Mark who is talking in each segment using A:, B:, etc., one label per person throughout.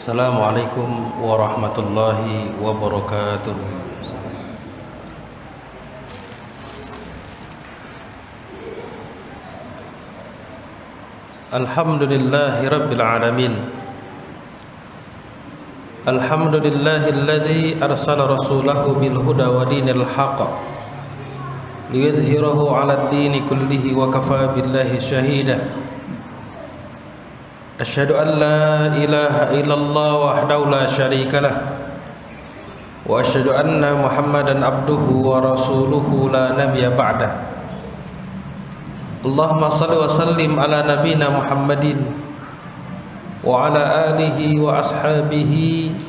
A: Assalamualaikum warahmatullahi wabarakatuh. Alhamdulillahi rabbil alamin. Alhamdulillahilladzi arsala rasulahu bil huda wa dinil haqq liyudhhirahu 'alad dini kullihi wa kafa billahi shahida. Asyhadu an la ilaha illallah wahdahu la syarika lah wa asyhadu anna Muhammadan abduhu wa rasuluhu la nabiyya ba'dah. Allahumma salli wa sallim ala nabiyyina Muhammadin wa ala alihi wa ashabihi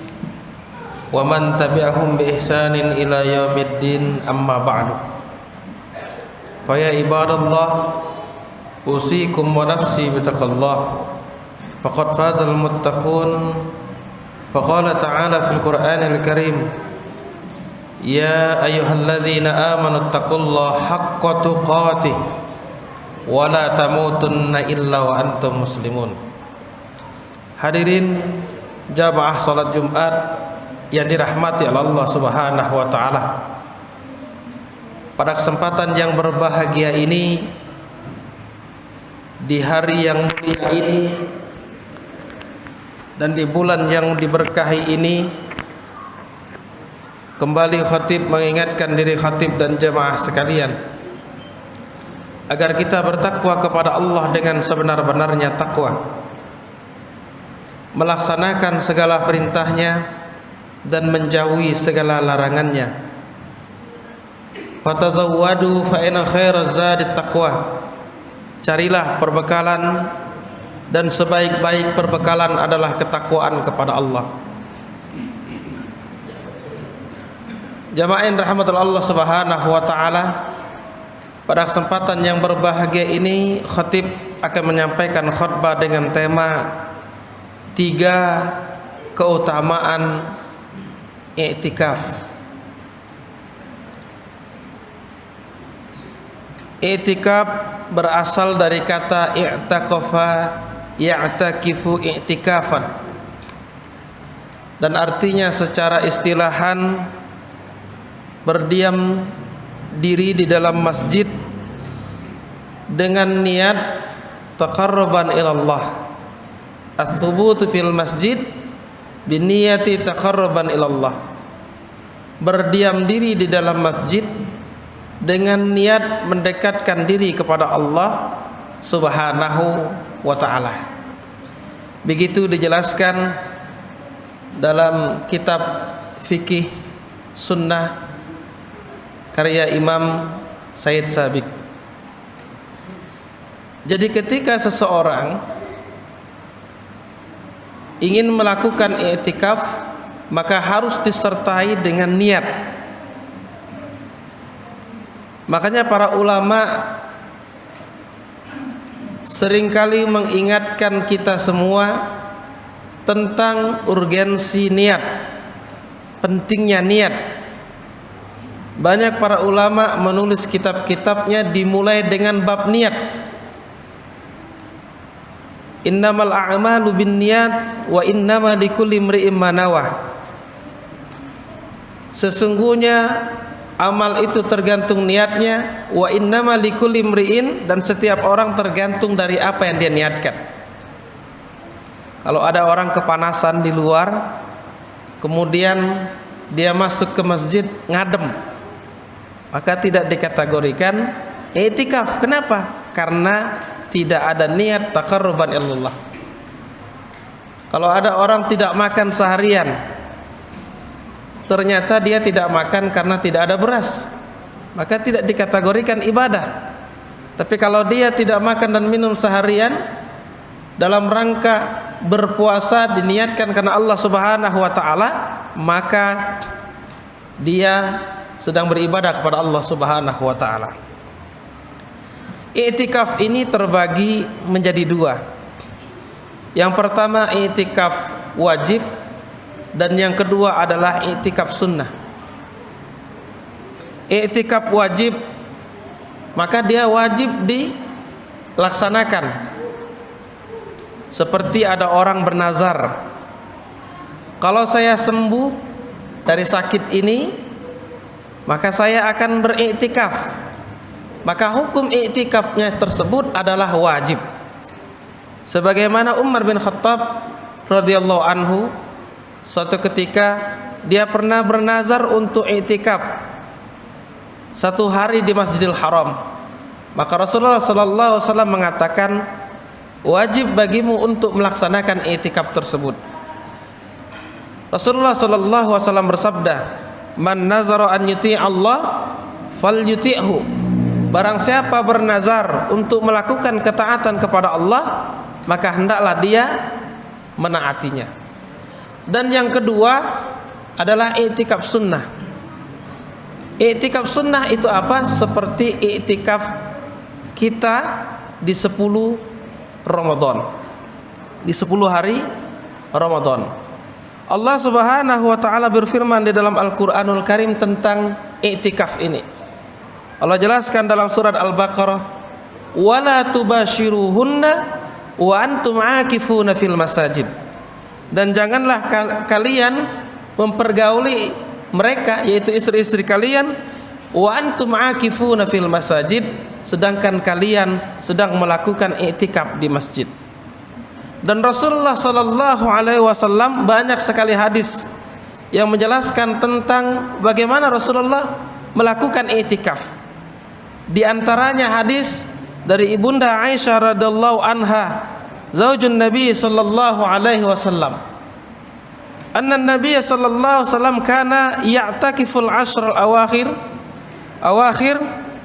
A: wa man tabi'ahum bi ihsanin ila yaumiddin, amma ba'du. Fa ya ibadallah, usikum wa nafsi bitaqallah. Faqad fazal muttaqun. Faqala ta'ala fil Qur'anil Karim, ya ayyuhalladzina amanu taqullaha haqqa tuqatih wa la tamutunna illa wa antum muslimun. Hadirin jamaah salat Jumat yang dirahmati Allah Subhanahu wa taala. Pada kesempatan yang berbahagia ini, di hari yang mulia ini dan di bulan yang diberkahi ini, kembali khatib mengingatkan diri khatib dan jemaah sekalian agar kita bertakwa kepada Allah dengan sebenar-benarnya takwa, melaksanakan segala perintahnya dan menjauhi segala larangannya. Fatazawwadu fa inna khairaz zadi taqwa. Carilah perbekalan, dan sebaik-baik perbekalan adalah ketakwaan kepada Allah. Jamaah yang rahmatullah Allah Subhanahu wa taala, pada kesempatan yang berbahagia ini khatib akan menyampaikan khutbah dengan tema 3 keutamaan i'tikaf. I'tikaf berasal dari kata i'taqafa ya'takifu i'tikafan, dan artinya secara istilahan berdiam diri di dalam masjid dengan niat taqarruban ilallah. Ats-tsubut fil masjid biniyati taqarruban ilallah. Berdiam diri di dalam masjid dengan niat mendekatkan diri kepada Allah Subhanahu wa ta'ala. Begitu dijelaskan dalam kitab fikih sunnah karya Imam Said Sabiq. Jadi ketika seseorang ingin melakukan i'tikaf, maka harus disertai dengan niat. Makanya para ulama seringkali mengingatkan kita semua tentang urgensi niat, pentingnya niat. Banyak para ulama menulis kitab-kitabnya dimulai dengan bab niat. Innamal a'malu binniyat wa innama likulli imri'in ma nawa. Sesungguhnya amal itu tergantung niatnya, wa innama likulli imri'in, dan setiap orang tergantung dari apa yang dia niatkan. Kalau ada orang kepanasan di luar, kemudian dia masuk ke masjid ngadem, maka tidak dikategorikan i'tikaf. Kenapa? Karena tidak ada niat taqarruban ilallah. Kalau ada orang tidak makan seharian, ternyata dia tidak makan karena tidak ada beras, maka tidak dikategorikan ibadah. Tapi kalau dia tidak makan dan minum seharian dalam rangka berpuasa diniatkan karena Allah Subhanahu wa taala, maka dia sedang beribadah kepada Allah Subhanahu wa taala. I'tikaf ini terbagi menjadi 2. Yang pertama i'tikaf wajib, dan yang kedua adalah i'tikaf sunnah. I'tikaf wajib, maka dia wajib dilaksanakan. Seperti ada orang bernazar, kalau saya sembuh dari sakit ini, maka saya akan beriktikaf. Maka hukum iktikafnya tersebut adalah wajib. Sebagaimana Umar bin Khattab radhiyallahu anhu, suatu ketika dia pernah bernazar untuk iktikaf 1 hari di Masjidil Haram. Maka Rasulullah sallallahu alaihi wasallam mengatakan, wajib bagimu untuk melaksanakan iktikaf tersebut. Rasulullah sallallahu alaihi wasallam bersabda, "Man nazara an yuti' Allah falyuti'hu." Barang siapa bernazar untuk melakukan ketaatan kepada Allah, maka hendaklah dia menaatinya. Dan yang kedua adalah iktikaf sunnah. Iktikaf sunnah itu apa? Seperti iktikaf kita di 10 Ramadan, di 10 hari Ramadan. Allah Subhanahu wa taala berfirman di dalam Al-Qur'anul Karim tentang iktikaf ini. Allah jelaskan dalam surat Al-Baqarah, "Wala tubashiruhunna wa antum 'akifuna fil masajid." Dan janganlah kalian mempergauli mereka, yaitu istri-istri kalian, wa antum 'akifuna fil masajid, sedangkan kalian sedang melakukan iktikaf di masjid. Dan Rasulullah sallallahu alaihi wasallam banyak sekali hadis yang menjelaskan tentang bagaimana Rasulullah melakukan iktikaf. Di antaranya hadis dari Ibunda Aisyah radhiyallahu anha, zaujun Nabi sallallahu alaihi wasallam. Anna Nabi sallallahu alaihi wasallam kana ya'takiful ashr al-awakhir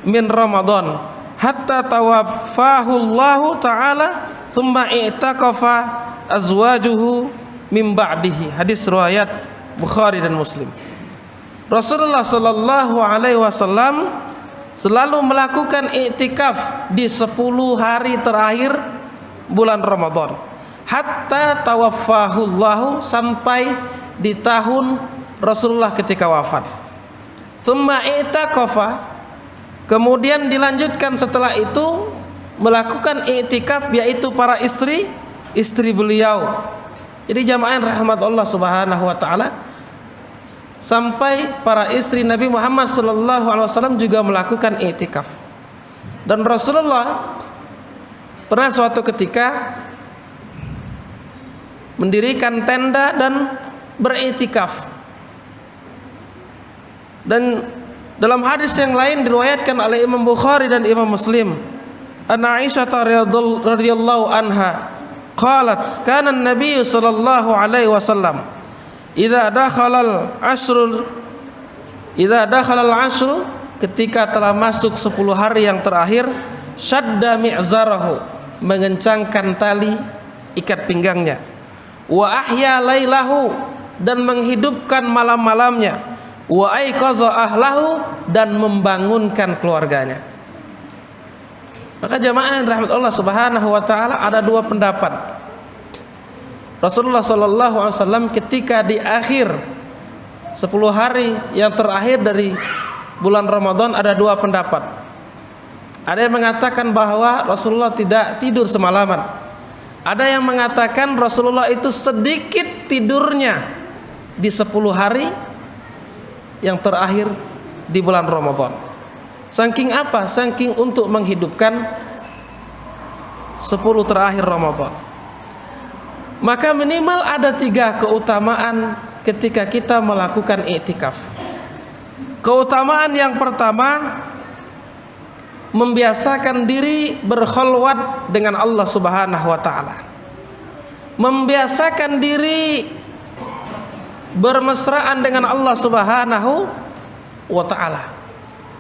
A: min Ramadan hatta tawaffahu Allah taala thumma i'takafa azwajuhu min ba'dihi. Hadis riwayat Bukhari dan Muslim. Rasulullah sallallahu alaihi wasallam selalu melakukan iktikaf di 10 hari terakhir bulan Ramadan, hatta tawaffahullahu, sampai di tahun Rasulullah ketika wafat. Tsumma i'takafa, kemudian dilanjutkan setelah itu melakukan iktikaf, yaitu para istri beliau. Jadi jamaah rahmat Allah Subhanahu wa taala, sampai para istri Nabi Muhammad sallallahu alaihi wasallam juga melakukan iktikaf. Dan Rasulullah pernah suatu ketika mendirikan tenda dan beriktikaf. Dan dalam hadis yang lain diriwayatkan oleh Imam Bukhari dan Imam Muslim, Anna Aisyah radhiyallahu anha qalat, kana an-nabiy sallallahu alaihi wasallam idza dakhala al-ashr, ketika telah masuk 10 hari yang terakhir, syadda mi'zarahu, mengencangkan tali ikat pinggangnya, wa ahya lailahu, dan menghidupkan malam-malamnya, wa aiqaza ahlahu, dan membangunkan keluarganya. Maka jamaah rahmat Allah Subhanahu wa taala, ada 2 pendapat. Rasulullah sallallahu alaihi wasallam ketika di akhir 10 hari yang terakhir dari bulan Ramadan, ada 2 pendapat. Ada yang mengatakan bahwa Rasulullah tidak tidur semalaman. Ada yang mengatakan Rasulullah itu sedikit tidurnya di 10 hari yang terakhir di bulan Ramadan. Saking apa? Saking untuk menghidupkan 10 terakhir Ramadan. Maka minimal ada 3 keutamaan ketika kita melakukan iktikaf. Keutamaan yang pertama, membiasakan diri berkhalwat dengan Allah Subhanahu wa taala. Membiasakan diri bermesraan dengan Allah Subhanahu wa taala.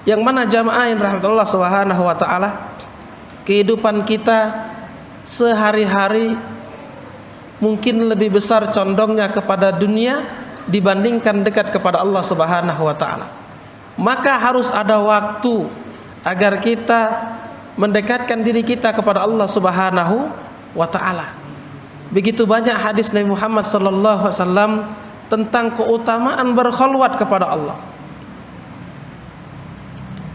A: Yang mana jamaah yang rahmatullah Subhanahu wa taala, kehidupan kita sehari-hari mungkin lebih besar condongnya kepada dunia dibandingkan dekat kepada Allah Subhanahu wa taala. Maka harus ada waktu agar kita mendekatkan diri kita kepada Allah Subhanahu wa taala. Begitu banyak hadis Nabi Muhammad sallallahu alaihi wasallam tentang keutamaan berkhalwat kepada Allah.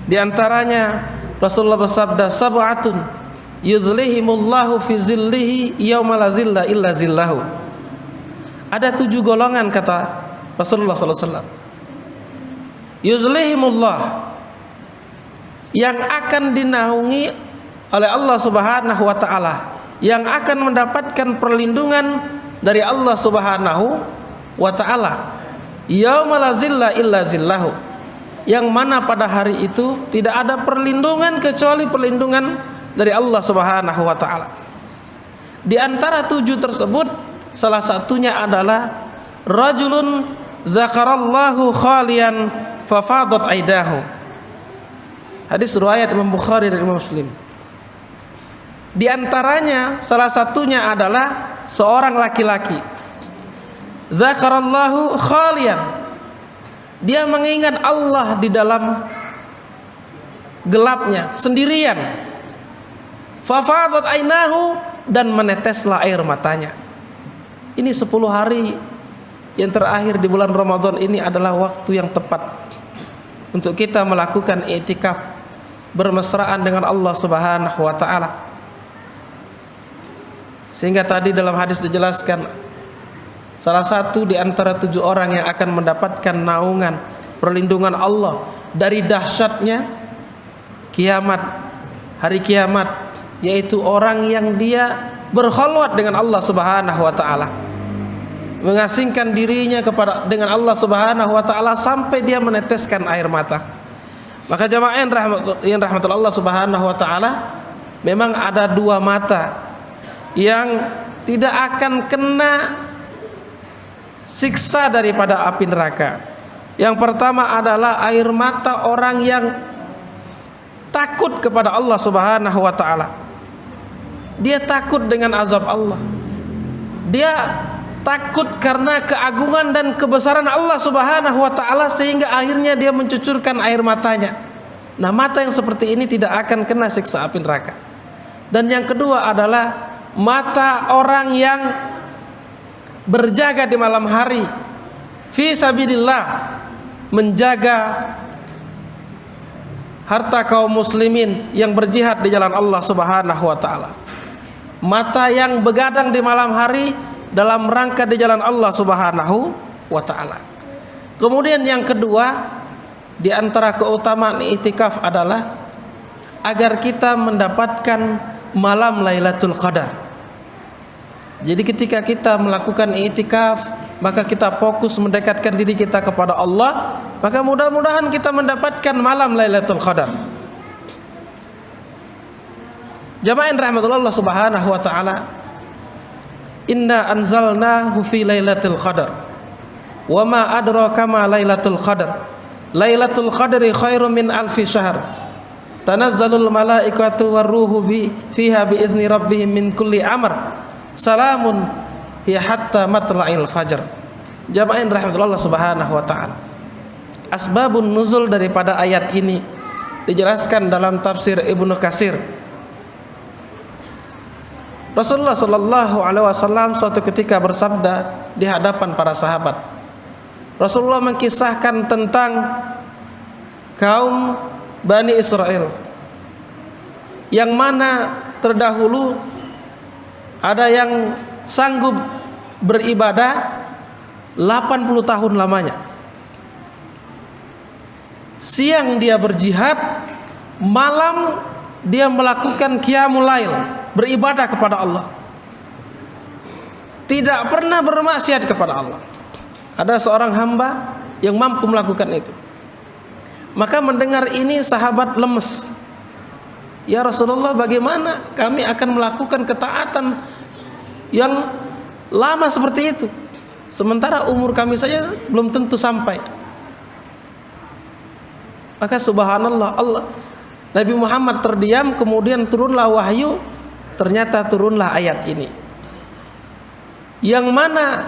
A: Di antaranya Rasulullah bersabda, sab'atun yudhlihimullahu fi zillihi yauma la zilla illa zillahu. Ada 7 golongan kata Rasulullah SAW. Yuzlihimullah, yang akan dinaungi oleh Allah Subhanahu wa taala, yang akan mendapatkan perlindungan dari Allah Subhanahu wa taala. Yauma la zilla illa zillahu, yang mana pada hari itu tidak ada perlindungan kecuali perlindungan dari Allah Subhanahu wa taala. Di antara 7 tersebut salah satunya adalah rajulun dzakarallahu khalian fafadat aidahu. Hadis riwayat Imam Bukhari dan Imam Muslim. Di antaranya salah satunya adalah seorang laki-laki dzakarallahu khalian, dia mengingat Allah di dalam gelapnya sendirian, fafadat ainahu, dan meneteslah air matanya. Ini 10 hari yang terakhir di bulan Ramadan ini adalah waktu yang tepat untuk kita melakukan i'tikaf, bermesraan dengan Allah Subhanahu wa taala. Sehingga tadi dalam hadis dijelaskan, salah satu di antara 7 orang yang akan mendapatkan naungan perlindungan Allah dari dahsyatnya kiamat, hari kiamat, yaitu orang yang dia berkhalwat dengan Allah Subhanahu wa taala, mengasingkan dirinya dengan Allah Subhanahu wa taala sampai dia meneteskan air mata. Maka jamaah yang rahmatul Allah Subhanahu wa taala, memang ada 2 mata yang tidak akan kena siksa daripada api neraka. Yang pertama adalah air mata orang yang takut kepada Allah Subhanahu wa taala. Dia takut dengan azab Allah. Dia takut karena keagungan dan kebesaran Allah Subhanahu wa taala, sehingga akhirnya dia mencucurkan air matanya. Nah, mata yang seperti ini tidak akan kena siksa api neraka. Dan yang kedua adalah mata orang yang berjaga di malam hari fi sabilillah, menjaga harta kaum muslimin yang berjihad di jalan Allah Subhanahu wa taala. Mata yang begadang di malam hari dalam rangka di jalan Allah Subhanahu wa taala. Kemudian yang kedua di antara keutamaan i'tikaf adalah agar kita mendapatkan malam Lailatul Qadar. Jadi ketika kita melakukan i'tikaf, maka kita fokus mendekatkan diri kita kepada Allah, maka mudah-mudahan kita mendapatkan malam Lailatul Qadar. Jamaah rahmatullah Subhanahu wa taala, inna anzalnahu fi Lailatul Qadar wa ma adraka ma Lailatul Qadar, Lailatul Qadri khairum min alfi syahr, tanazzalul malaikatu warruhu fiha biizni rabbihim min kulli amr, salamun hiya hatta matla'il fajr. Jamaah rahmatullah Subhanahu wa taala, asbabun nuzul daripada ayat ini dijelaskan dalam tafsir Ibnu Katsir. Rasulullah sallallahu alaihi wasallam suatu ketika bersabda di hadapan para sahabat. Rasulullah mengkisahkan tentang kaum Bani Israel yang mana terdahulu ada yang sanggup beribadah 80 tahun lamanya. Siang dia berjihad, malam dia melakukan qiyamul lail, beribadah kepada Allah. Tidak pernah bermaksiat kepada Allah. Ada seorang hamba yang mampu melakukan itu. Maka mendengar ini sahabat lemes. Ya Rasulullah, bagaimana kami akan melakukan ketaatan yang lama seperti itu, sementara umur kami saja belum tentu sampai. Maka subhanallah, Nabi Muhammad terdiam, kemudian turunlah wahyu. Ternyata turunlah ayat ini, yang mana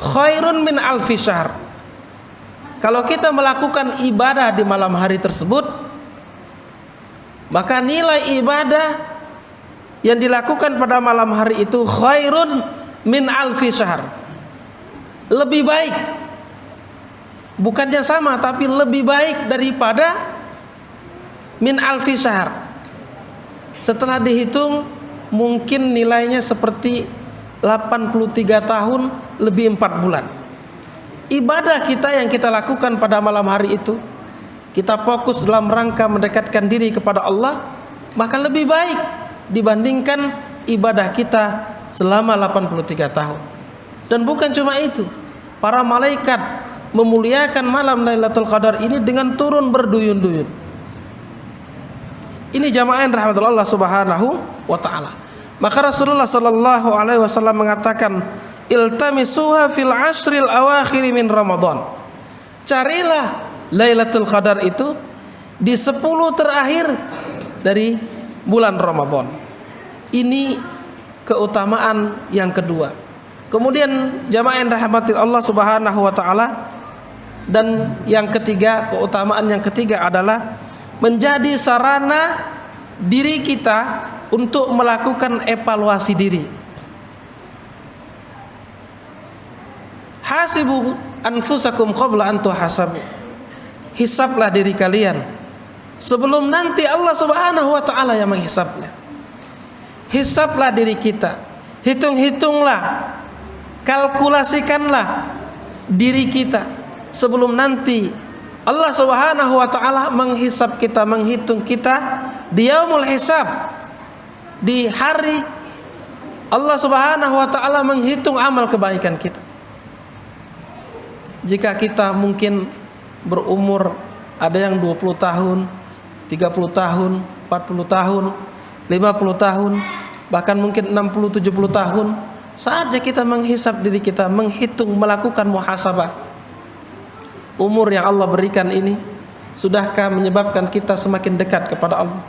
A: khairun min alfi syahr. Kalau kita melakukan ibadah di malam hari tersebut, maka nilai ibadah yang dilakukan pada malam hari itu khairun min alfi syahr, lebih baik. Bukannya sama, tapi lebih baik daripada min alfi syahr. Setelah dihitung, mungkin nilainya seperti 83 tahun lebih 4 bulan. Ibadah kita yang kita lakukan pada malam hari itu, kita fokus dalam rangka mendekatkan diri kepada Allah, maka lebih baik dibandingkan ibadah kita selama 83 tahun. Dan bukan cuma itu, para malaikat memuliakan malam Lailatul Qadar ini dengan turun berduyun-duyun. Ini jamaah yang rahmatullah Allah Subhanahu wa taala. Maka Rasulullah sallallahu alaihi wasallam mengatakan, iltamisuha fil ashril awakhir min Ramadan. Carilah Lailatul Qadar itu di 10 terakhir dari bulan Ramadan. Ini keutamaan yang kedua. Kemudian jamaah yang dirahmati Allah Subhanahu wa taala, dan yang ketiga, keutamaan yang ketiga adalah menjadi sarana diri kita untuk melakukan evaluasi diri. Hasibu anfusakum qabla an tuhasabu. Hisablah diri kalian sebelum nanti Allah Subhanahu wa taala yang menghisabnya. Hisablah diri kita. Hitung-hitunglah, kalkulasikanlah diri kita sebelum nanti Allah Subhanahu wa taala menghisab kita, menghitung kita di yaumul hisab. Di hari Allah Subhanahu wa taala menghitung amal kebaikan kita. Jika kita mungkin berumur ada yang 20 tahun, 30 tahun, 40 tahun, 50 tahun, bahkan mungkin 60, 70 tahun, saatnya kita menghisab diri kita, menghitung, melakukan muhasabah. Umur yang Allah berikan ini, sudahkah menyebabkan kita semakin dekat kepada Allah?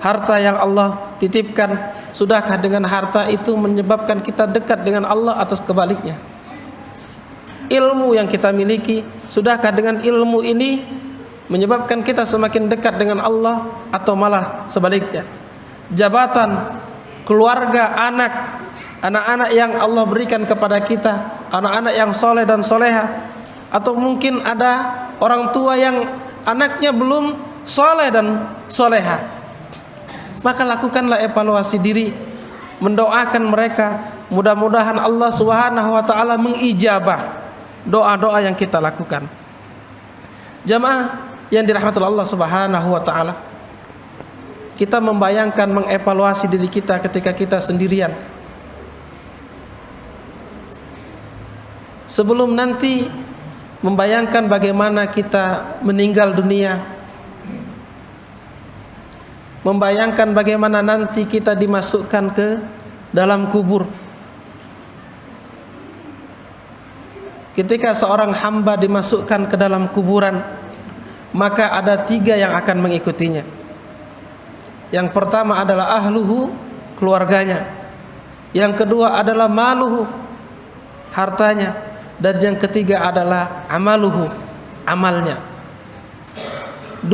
A: Harta yang Allah titipkan, sudahkah dengan harta itu menyebabkan kita dekat dengan Allah atau kebaliknya? Ilmu yang kita miliki, sudahkah dengan ilmu ini menyebabkan kita semakin dekat dengan Allah atau malah sebaliknya? Jabatan, keluarga, anak-anak yang Allah berikan kepada kita, anak-anak yang soleh dan soleha, atau mungkin ada orang tua yang anaknya belum soleh dan soleha, maka lakukanlah evaluasi diri, mendoakan mereka, mudah-mudahan Allah Subhanahu wa taala mengijabah doa-doa yang kita lakukan. Jamaah yang dirahmati Allah Subhanahu wa taala, kita membayangkan, mengevaluasi diri kita ketika kita sendirian. Sebelum nanti membayangkan bagaimana kita meninggal dunia, membayangkan bagaimana nanti kita dimasukkan ke dalam kubur. Ketika seorang hamba dimasukkan ke dalam kuburan, maka ada 3 yang akan mengikutinya. Yang pertama adalah ahluhu, keluarganya. Yang kedua adalah maluhu, hartanya. Dan yang ketiga adalah amaluhu, amalnya. 2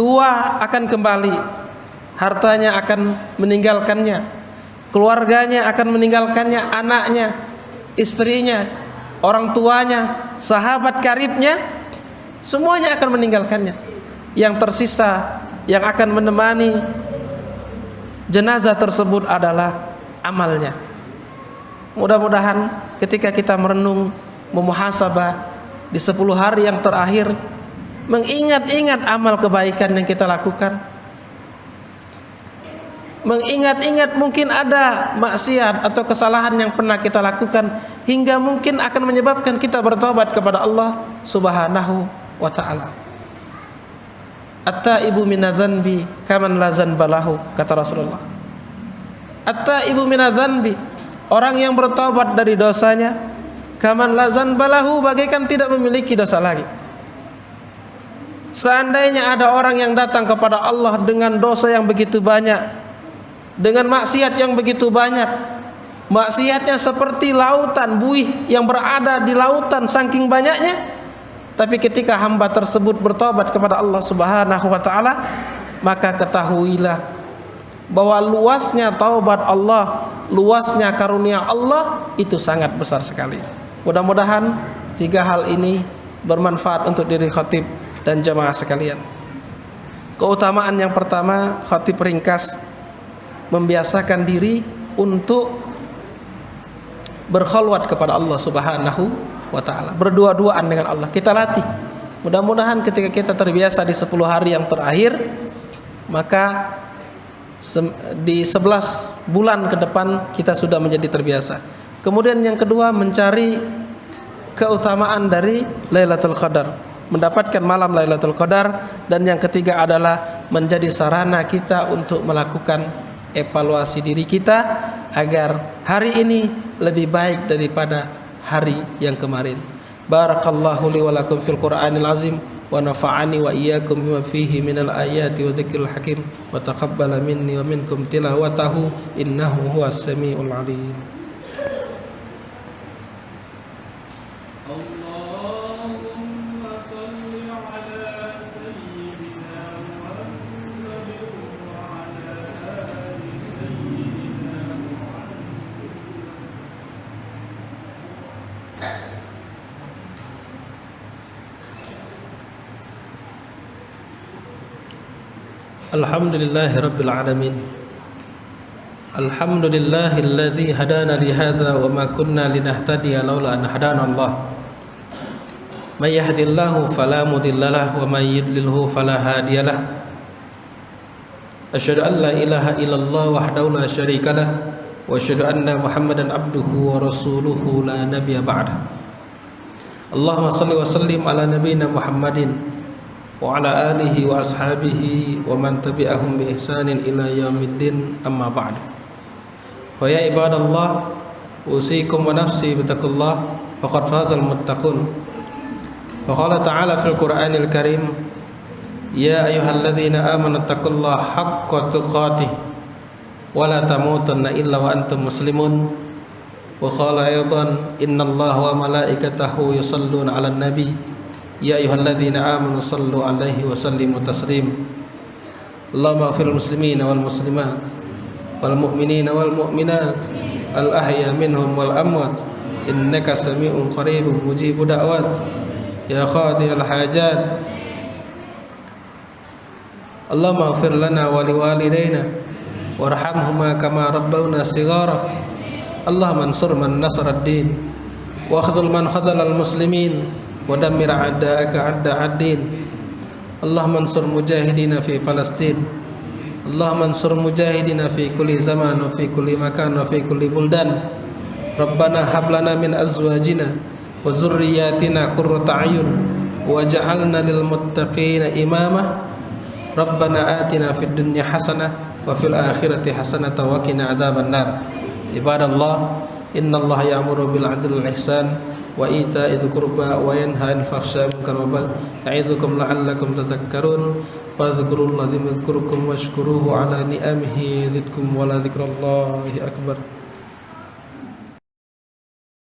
A: akan kembali, hartanya akan meninggalkannya, keluarganya akan meninggalkannya, anaknya, istrinya, orang tuanya, sahabat karibnya, semuanya akan meninggalkannya. Yang tersisa yang akan menemani jenazah tersebut adalah amalnya. Mudah-mudahan ketika kita merenung, memuhasabah di 10 hari yang terakhir, mengingat-ingat amal kebaikan yang kita lakukan, mengingat-ingat mungkin ada maksiat atau kesalahan yang pernah kita lakukan, hingga mungkin akan menyebabkan kita bertobat kepada Allah Subhanahu wa ta'ala. At-taibu minadz-dzanbi kaman la dzanba lahu, kata Rasulullah. At-taibu minadz-dzanbi, orang yang bertobat dari dosanya, kaman la dzanba lahu, bagaikan tidak memiliki dosa lagi. Seandainya ada orang yang datang kepada Allah dengan dosa yang begitu banyak, dengan maksiat yang begitu banyak, maksiatnya seperti lautan buih yang berada di lautan saking banyaknya, tapi ketika hamba tersebut bertobat kepada Allah Subhanahu wa taala, maka ketahuilah bahwa luasnya taubat Allah, luasnya karunia Allah itu sangat besar sekali. Mudah-mudahan 3 hal ini bermanfaat untuk diri khatib dan jamaah sekalian. Keutamaan yang pertama, khatib ringkas, membiasakan diri untuk berkhalwat kepada Allah Subhanahu wa taala, berdua-duaan dengan Allah. Kita latih. Mudah-mudahan ketika kita terbiasa di 10 hari yang terakhir, maka di 11 bulan ke depan kita sudah menjadi terbiasa. Kemudian yang kedua, mencari keutamaan dari Lailatul Qadar, mendapatkan malam Lailatul Qadar. Dan yang ketiga adalah menjadi sarana kita untuk melakukan evaluasi diri kita agar hari ini lebih baik daripada hari yang kemarin. Barakallahu li wa lakum fil Qur'anil azim wa nafa'ani wa iyyakum bima fihi minal ayati wa dzikril hakim wa taqabbala minni wa minkum tilawatahu innahu huwas samiul alim. Alhamdulillahirabbil alamin. Alhamdulillahilladzi hadana li hadza wa ma kunna linahtadiya laula an hadana Allah. May yahdihillahu fala mudhillalah wa may yudlilhu fala hadiyalah. Asyhadu an la ilaha illallah wahdahu la syarikalah wa asyhadu anna Muhammadan abduhu wa rasuluhu la nabiyya ba'dah. Allahumma shalli wa sallim ala nabiyyina Muhammadin wa ala alihi wa ashabihi wa man tabi'ahum bi ihsanin ila yaumiddin, amma ba'd. Wa ya ibadallah, usikum wa nafsi bitaqullah faqad fazal muttaqun. Wa qala ta'ala fil Qur'anil Karim, ya ayyuhalladzina amanu taqullaha haqqa tuqatih wa la tamutunna illa wa antum muslimun. Wa qala aidan, innallaha wa malaikatahu yusalluna 'alan nabi ya ayyuhalladzina amanu sallu 'alaihi wa sallimu taslim. Allahumma ighfir lil muslimina wal muslimat wal mu'minina wal mu'minat al ahya minhum wal amwat innaka sami'un qaribun mujibud da'wat ya qadiyal hajat. Allahumma ighfir lana wa liwalidayna warhamhuma kama rabbawna shighara. Allahumma ansur man nasara ad-din wa khudhul man khadhala al-muslimin wa dammir a'da'aka a'da'ad-din. Allahumma ansur mujahidina fi Palestin. Allahumma ansur mujahidina fi kulli zaman wa fi kulli makan wa fi kulli buldan. Rabbana hab lana min azwajina wa dzurriyyatina qurrata a'yun waj'alna lil muttaqina imama. Rabbana atina fid dunya hasanah wa fil akhirati hasanah wa qina adzabannar. Ibadallah, innallaha ya'muru bil 'adli wal ihsan wa ita'i dzil qurba wa yanha 'anil fahsya'i wal munkar wal baghi ya'idzukum la'allakum tadhakkarun. Fadhkurullaha yadhkurukum washkuruhu 'ala ni'amihi yazidkum wa la dzikrullahi akbar.